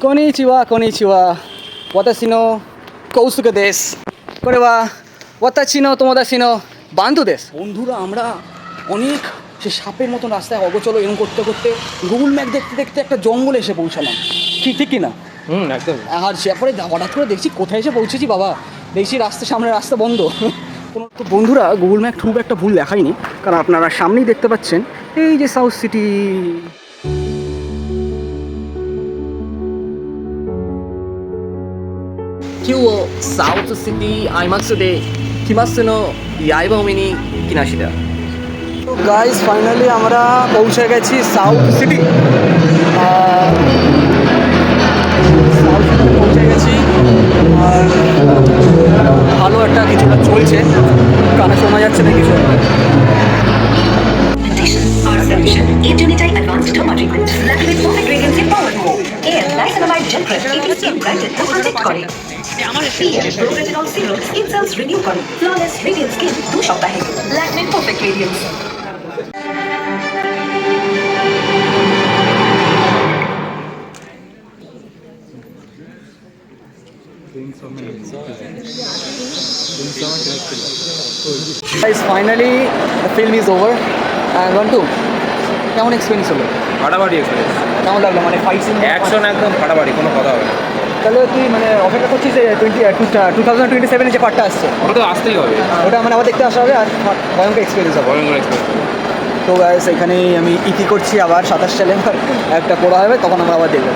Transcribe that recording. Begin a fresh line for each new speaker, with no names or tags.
Konnichiwa, konnichiwa. Watashi no Kousuke desu. Kore wa watashi no tomodachi no bandhu desu. বন্ধুরা আমরা অনেক সে সাপের মতন রাস্তায় অগোচর এরকম করতে করতে গুগল ম্যাপ দেখতে দেখতে একটা জঙ্গলে এসে পৌঁছালাম। ঠিক কি না?
একদম।
আর তারপরে হঠাৎ করে দেখছি কোথায় এসে পৌঁছেছি বাবা, দেখছি সামনে রাস্তা বন্ধ। কোনো তো বন্ধুরা গুগল ম্যাপ খুব একটা ভুল দেখায়নি, কারণ আপনারা সামনেই দেখতে পাচ্ছেন এই যে সাউথ সিটি।今日サウスシティアイマックスで来ますの刃を見に来ました। তো গাইস ফাইনালি আমরা পৌঁছে গেছি সাউথ সিটি। সাউথ সিটি পৌঁছে গেছি আর ভালো একটা কিছুটা চলছে, কানে শোনা যাচ্ছে না কিছু।
Intunity Advanced Derma Treatment. Luckily perfect radiance in power more. Air niacinamide gel prep 80 skin brighten to protect করে। PL Proretinol Serum skin cells renew করে। Flawless radiant skin 2 সপ্তাহে। Lakme perfect radiance.
Guys, finally the film is over and one two কেমন experience হলো?
ফাটাফাটি experience.
কেমন লাগলো মানে fight scene
action একদম ফাটাফাটি, কোনো কথা হবে না।
তাহলে তুই মানে অপেক্ষা করছিস যে 2027 যে পার্টটা আসছে
ওটা তো আসতেই হবে,
ওটা মানে আবার দেখতে আসা হবে আর ভয়ঙ্কর এক্সপিরিয়েন্স হবে।
ভয়ঙ্কর এক্সপিরিয়েন্স।
তো গাইস এখানেই আমি ইতি করছি, আবার 27 সালে একটা করা হবে তখন আমরা আবার দেখবো।